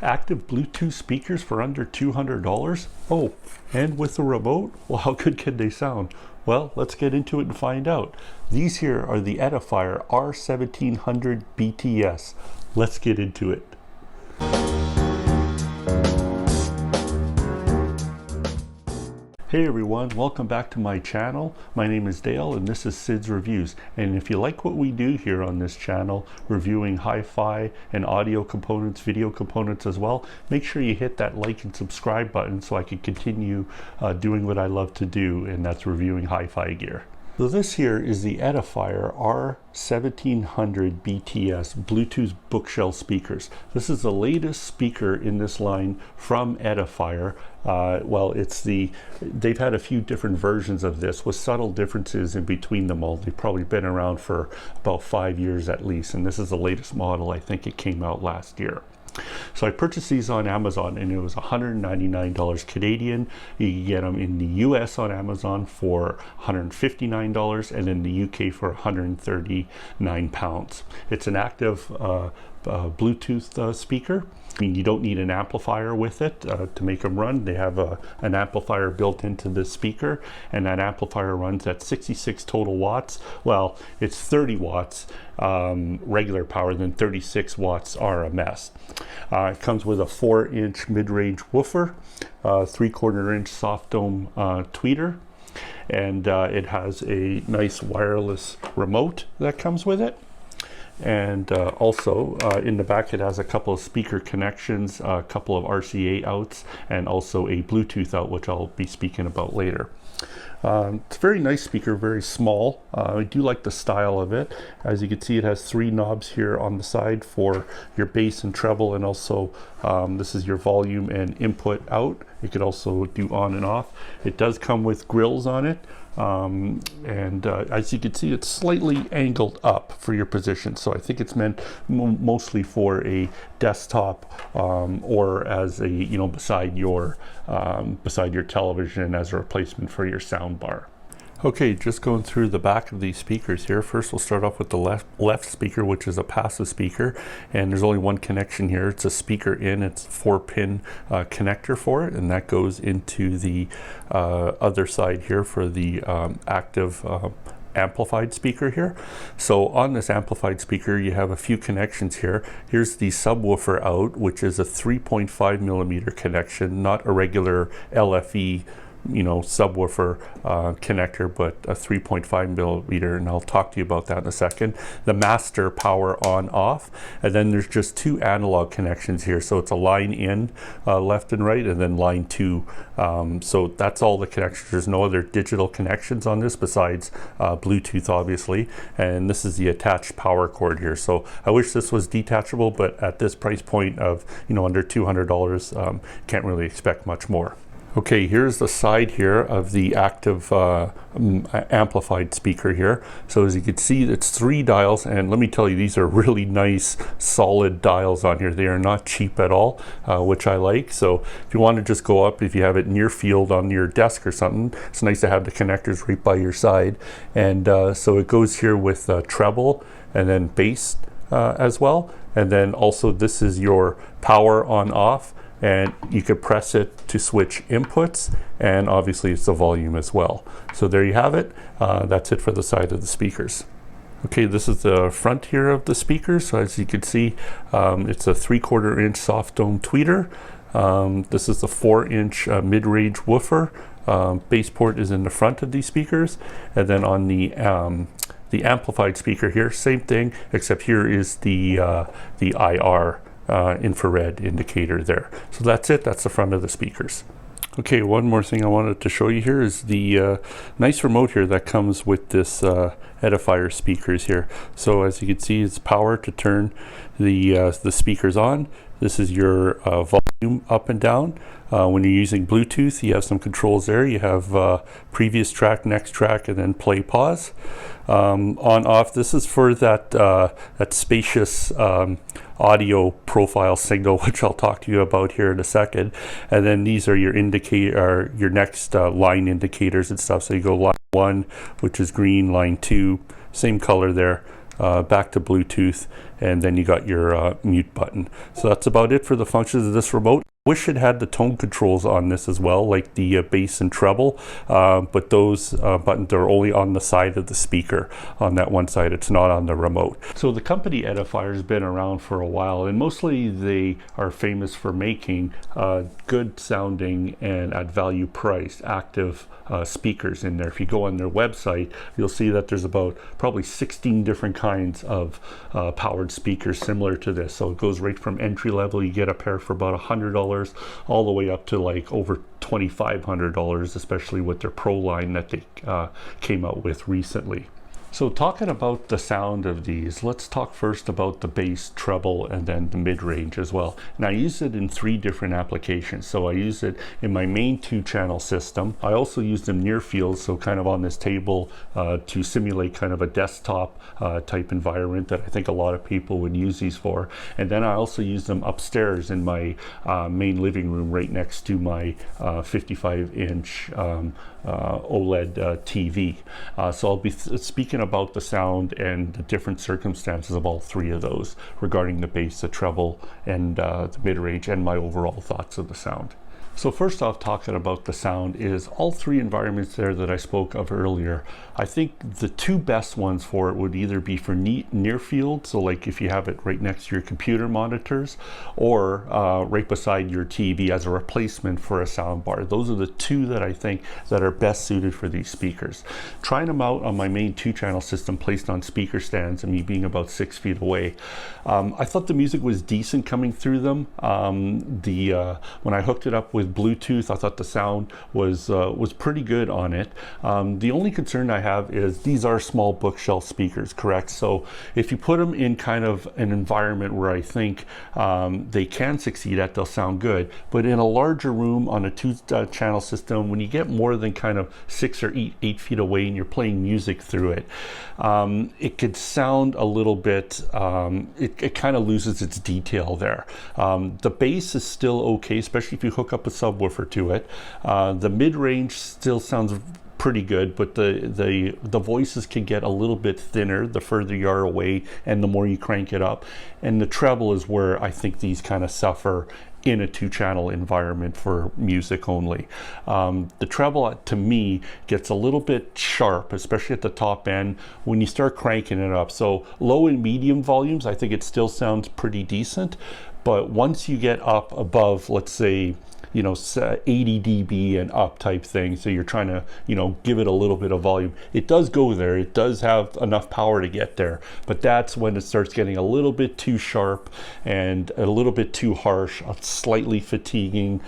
active Bluetooth speakers for under $200. Oh, and with the remote? Well, how good can they sound? Well, let's get into it and find out. These here are the Edifier R1700BTS. Let's get into it. Hey everyone, welcome back to my channel. My name is Dale and this is Sid's Reviews. And if you like what we do here on this channel, reviewing hi-fi and audio components, video components as well, make sure you hit that like and subscribe button so I can continue doing what I love to do, and that's reviewing hi-fi gear. So this here is the Edifier R1700BTS Bluetooth bookshelf speakers. This is the latest speaker in this line from Edifier. They've had a few different versions of this with subtle differences in between them all. They've probably been around for about 5 years at least, and this is the latest model. I think it came out last year. So I purchased these on Amazon and it was $199 Canadian. You can get them in the US on Amazon for $159 and in the UK for 139 pounds. It's an active Bluetooth speaker. I mean, you don't need an amplifier with it to make them run. They have an amplifier built into the speaker, and that amplifier runs at 66 total watts. Well, it's 30 watts regular power, then 36 watts RMS. It comes with a 4-inch mid-range woofer, 3/4 inch soft dome tweeter, and it has a nice wireless remote that comes with it. And also in the back it has a couple of speaker connections, a couple of RCA outs, and also a Bluetooth out, which I'll be speaking about later. It's a very nice speaker, very small. I do like the style of it. As you can see, it has 3 knobs here on the side for your bass and treble, and also this is your volume and input out. You could also do on and off. It does come with grills on it. As you can see, it's slightly angled up for your position, so I think it's meant mostly for a desktop or as a beside your television as a replacement for your sound bar. Okay, just going through the back of these speakers here. First we'll start off with the left speaker, which is a passive speaker, and there's only one connection here. It's a speaker in. It's a 4-pin connector for it, and that goes into the other side here for the active amplified speaker here. So on this amplified speaker you have a few connections here. Here's the subwoofer out, which is a 3.5 millimeter connection, not a regular LFE subwoofer connector, but a 3.5 millimeter, and I'll talk to you about that in a second. The master power on off, and then there's just 2 analog connections here, so it's a line in left and right, and then line 2. So that's all the connections. There's no other digital connections on this besides Bluetooth, obviously, and this is the attached power cord here. So I wish this was detachable, but at this price point of under $200, can't really expect much more. Okay, here's the side here of the active amplified speaker here. So as you can see, it's 3 dials, and let me tell you, these are really nice solid dials on here. They are not cheap at all, which I like. So if you want to just go up, if you have it near field on your desk or something, it's nice to have the connectors right by your side. And so it goes here with treble and then bass as well. And then also this is your power on off, and you could press it to switch inputs, and obviously it's the volume as well. So there you have it. That's it for the side of the speakers. Okay, this is the front here of the speaker. So as you can see, it's a 3/4 inch soft dome tweeter. This is the 4-inch mid-range woofer. Bass port is in the front of these speakers, and then on the amplified speaker here, same thing, except here is the IR infrared indicator there. So that's it. That's the front of the speakers. Okay, one more thing I wanted to show you here is the nice remote here that comes with this Edifier speakers here. So as you can see, it's power to turn the speakers on. This is your volume up and down. When you're using Bluetooth, you have some controls there. You have previous track, next track, and then play, pause. On, off, this is for that spacious audio profile signal, which I'll talk to you about here in a second. And then these are your indicator, your next line indicators and stuff. So you go line 1, which is green, line 2, same color there. Back to Bluetooth, and then you got your mute button. So that's about it for the functions of this remote. Wish it had the tone controls on this as well, like the bass and treble, but those buttons are only on the side of the speaker. On that one side, it's not on the remote. So the company Edifier has been around for a while, and mostly they are famous for making good sounding and at value priced active speakers in there. If you go on their website, you'll see that there's about probably 16 different kinds of powered speakers similar to this. So it goes right from entry level, you get a pair for about $100, all the way up to like over $2,500, especially with their Pro line that they came out with recently. So talking about the sound of these, let's talk first about the bass, treble, and then the mid-range as well. And I use it in 3 different applications. So I use it in my main 2-channel system. I also use them near field, so kind of on this table to simulate kind of a desktop type environment that I think a lot of people would use these for. And then I also use them upstairs in my main living room right next to my 55-inch OLED TV. So I'll be speaking about the sound and the different circumstances of all 3 of those regarding the bass, the treble, and the mid-range, and my overall thoughts of the sound. So first off, talking about the sound is all 3 environments there that I spoke of earlier. I think the 2 best ones for it would either be for near field, so like if you have it right next to your computer monitors, or right beside your TV as a replacement for a sound bar. Those are the 2 that I think that are best suited for these speakers. Trying them out on my main 2-channel system placed on speaker stands and me being about 6 feet away, I thought the music was decent coming through them. When I hooked it up with Bluetooth, I thought the sound was pretty good on it. The only concern I have is these are small bookshelf speakers, correct? So if you put them in kind of an environment where I think they can succeed at, they'll sound good. But in a larger room on a 2-channel system, when you get more than kind of 6 or 8 feet away and you're playing music through it, it could sound a little bit, it kind of loses its detail there. The bass is still okay, especially if you hook up a subwoofer to it. The mid-range still sounds pretty good, but the voices can get a little bit thinner the further you are away and the more you crank it up. And the treble is where I think these kind of suffer in a 2-channel environment for music only. The treble to me gets a little bit sharp, especially at the top end when you start cranking it up. So low and medium volumes, I think it still sounds pretty decent, but once you get up above, let's say, 80 dB and up type thing, so you're trying to give it a little bit of volume, it does go there, it does have enough power to get there, but that's when it starts getting a little bit too sharp and a little bit too harsh, slightly fatiguing.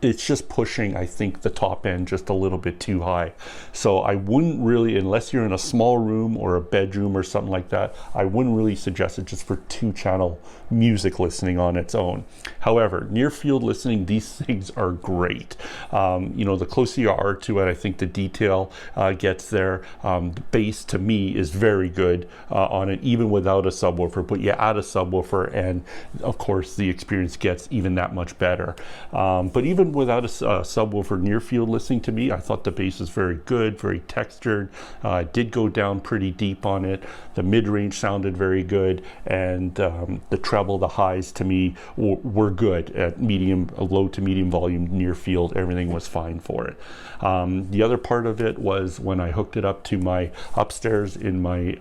It's just pushing, I think, the top end just a little bit too high. So I wouldn't really, unless you're in a small room or a bedroom or something like that, I wouldn't really suggest it just for 2-channel music listening on its own. However, near field listening, these things are great. The closer you are to it, I think the detail gets there. The bass to me is very good on it, even without a subwoofer, but you add a subwoofer and of course the experience gets even that much better. But even without a subwoofer, near field listening, to me, I thought the bass was very good, very textured. Did go down pretty deep on it. The mid-range sounded very good, and the treble, the highs to me were good at low to medium volume near field. Everything was fine for it. The other part of it was when I hooked it up to my upstairs in my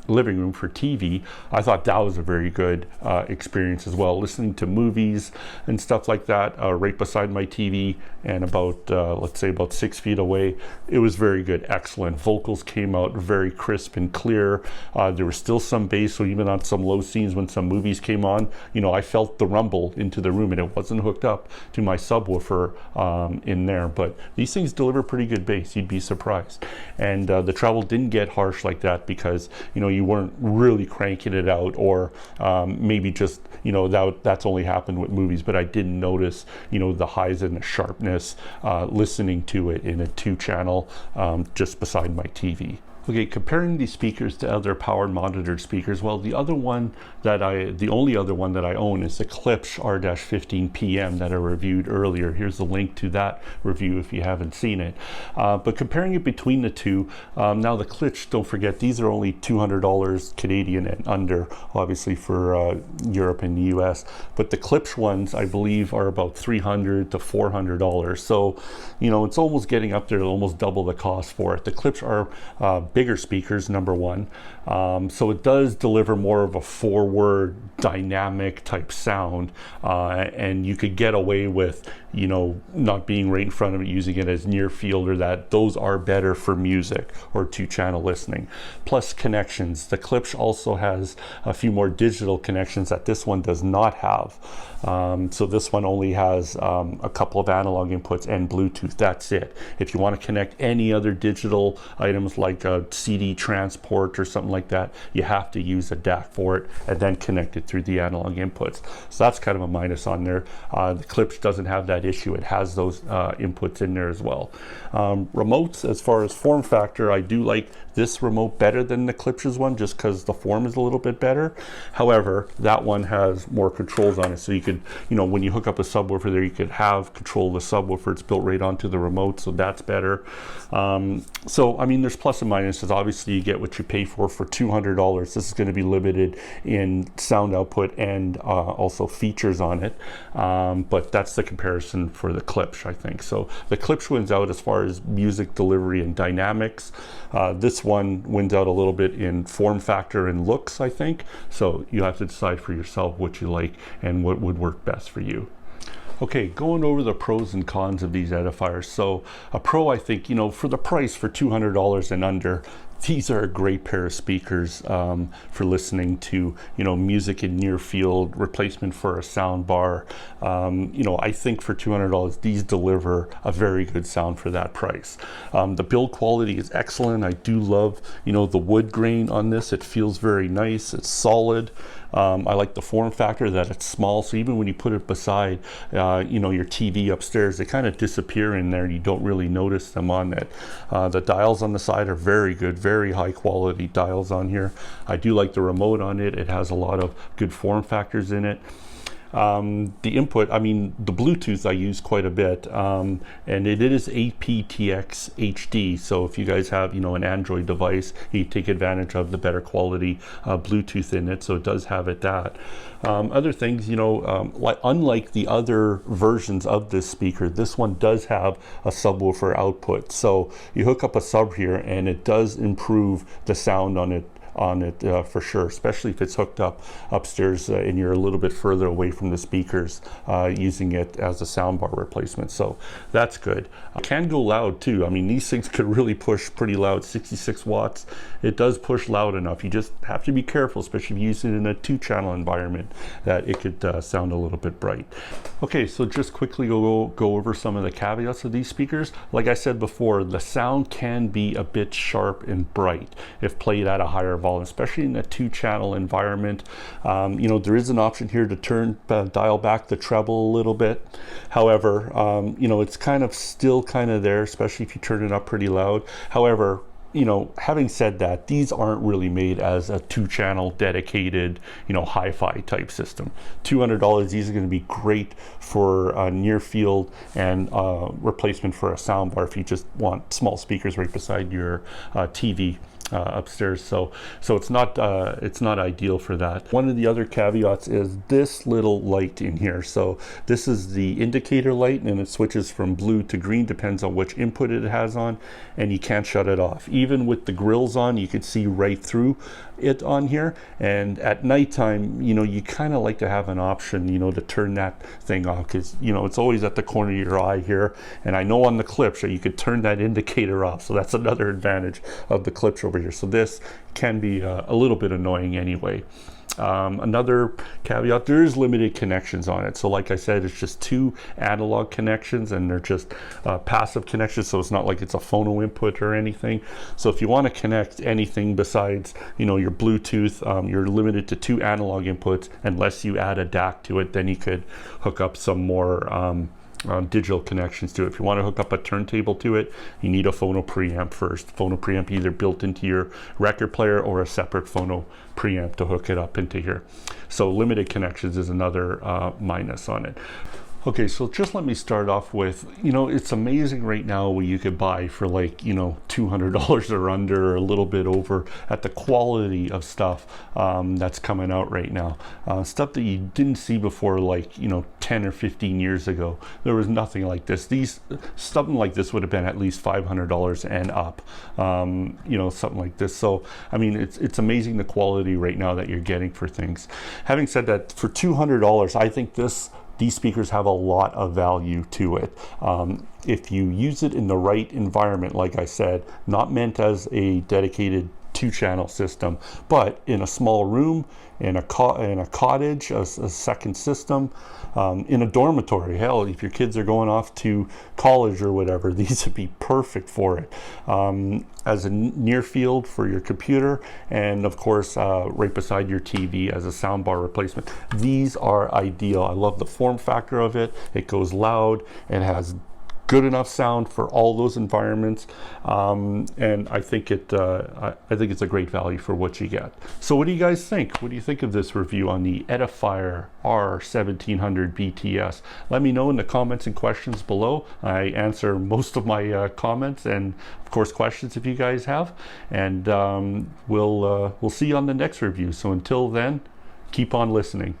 living room for TV, I thought that was a very good experience as well. Listening to movies and stuff like that right beside my TV and about let's say about 6 feet away, it was very good, excellent. Vocals came out very crisp and clear. There was still some bass, so even on some low scenes when some movies came on, I felt the rumble into the room, and it wasn't hooked up to my subwoofer in there. But these things deliver pretty good bass, you'd be surprised. And the treble didn't get harsh like that because you weren't really cranking it out, or maybe just that's only happened with movies, but I didn't notice the highs and the sharpness listening to it in a 2-channel just beside my TV. Okay, comparing these speakers to other powered monitored speakers, well, the only other one that I own is the Klipsch R1700BTS that I reviewed earlier. Here's the link to that review if you haven't seen it. But comparing it between the two, now the Klipsch, don't forget, these are only $200 Canadian and under, obviously for Europe and the US. But the Klipsch ones, I believe, are about $300 to $400. So, you know, it's almost getting up there to almost double the cost for it. The Klipsch are bigger speakers, number one, so it does deliver more of a forward dynamic type sound, and you could get away with, you know, not being right in front of it, using it as near field, or that. Those are better for music or two-channel listening. Plus connections, the Klipsch also has a few more digital connections that this one does not have. So this one only has a couple of analog inputs and Bluetooth. That's it. If you want to connect any other digital items like a CD transport or something like that, you have to use a DAC for it and then connect it through the analog inputs. So that's kind of a minus on there. The Klipsch doesn't have that issue. It has those inputs in there as well. Remotes, as far as form factor, I do like this remote better than the Klipsch's one, just because the form is a little bit better. However, that one has more controls on it, so you could, you know, when you hook up a subwoofer there, you could have control of the subwoofer. It's built right onto the remote, so that's better. So I mean, there's plus and minuses. Obviously, you get what you pay for $200. This is going to be limited in sound output and also features on it, but that's the comparison for the Klipsch, I think. So the Klipsch wins out as far as music delivery and dynamics. This one wins out a little bit in form factor and looks, I think. So you have to decide for yourself what you like and what would work best for you. Okay, going over the pros and cons of these Edifiers. So a pro, I think, you know, for the price, for $200 and under, these are a great pair of speakers for listening to, you know, music in near field, replacement for a sound bar. You know, I think for $200, these deliver a very good sound for that price. The build quality is excellent. I do love, you know, the wood grain on this. It feels very nice. It's solid. I like the form factor that it's small, so even when you put it beside, you know, your TV upstairs, they kind of disappear in there and you don't really notice them on it. The dials on the side are very good, very high quality dials on here. I do like the remote on it. It has a lot of good form factors in it. The input, I mean, the Bluetooth I use quite a bit, and it is aptX HD. So if you guys have, you know, an Android device, you take advantage of the better quality Bluetooth in it. So it does have it that. Other things, you know, unlike the other versions of this speaker, this one does have a subwoofer output. So you hook up a sub here and it does improve the sound on it for sure, especially if it's hooked up upstairs and you're a little bit further away from the speakers, using it as a soundbar replacement. So that's good. It can go loud too. I mean, these things could really push pretty loud, 66 watts. It does push loud enough. You just have to be careful, especially if you use it in a two-channel environment, that it could sound a little bit bright. Okay, so just quickly go over some of the caveats of these speakers. Like I said before, the sound can be a bit sharp and bright if played at a higher volume, especially in a two-channel environment. You know, there is an option here to dial back the treble a little bit. However, you know, it's kind of still kind of there, especially if you turn it up pretty loud. However, you know, having said that, these aren't really made as a two-channel dedicated, you know, hi-fi type system. $200, these are going to be great for near field and replacement for a soundbar if you just want small speakers right beside your TV. Upstairs, so it's not ideal for that. One of the other caveats is this little light in here. So this is the indicator light, and it switches from blue to green, depends on which input it has on, and you can't shut it off. Even with the grills on, you can see right through it on here. And at nighttime, you know, you kind of like to have an option, you know, to turn that thing off, because, you know, it's always at the corner of your eye here. And I know on the Klipsch that you could turn that indicator off, so that's another advantage of the Klipsch over here. So this can be a little bit annoying anyway. Another caveat, there is limited connections on it. So like I said, it's just two analog connections, and they're just passive connections, so it's not like it's a phono input or anything. So if you want to connect anything besides, you know, your Bluetooth, you're limited to two analog inputs unless you add a DAC to it. Then you could hook up some more digital connections to it. If you want to hook up a turntable to it, you need a phono preamp first. Phono preamp either built into your record player or a separate phono preamp to hook it up into here. So limited connections is another minus on it. Okay, so just let me start off with, it's amazing right now what you could buy for like, $200 or under, or a little bit over, at the quality of stuff that's coming out right now. Stuff that you didn't see before, like, 10 or 15 years ago. There was nothing like this. Something like this would have been at least $500 and up, something like this. So, I mean, it's amazing the quality right now that you're getting for things. Having said that, for $200, I think these speakers have a lot of value to it. If you use it in the right environment, like I said, not meant as a dedicated 2-channel system, but in a small room, in a cottage, a second system, in a dormitory. Hell, if your kids are going off to college or whatever, these would be perfect for it. As a near field for your computer, and of course right beside your TV as a soundbar replacement. These are ideal. I love the form factor of it. It goes loud and has good enough sound for all those environments, and I think it's a great value for what you get. So what do you guys think? What do you think of this review on the Edifier R1700BTS? Let me know in the comments and questions below. I answer most of my comments and of course questions if you guys have, and we'll see you on the next review. So until then, keep on listening.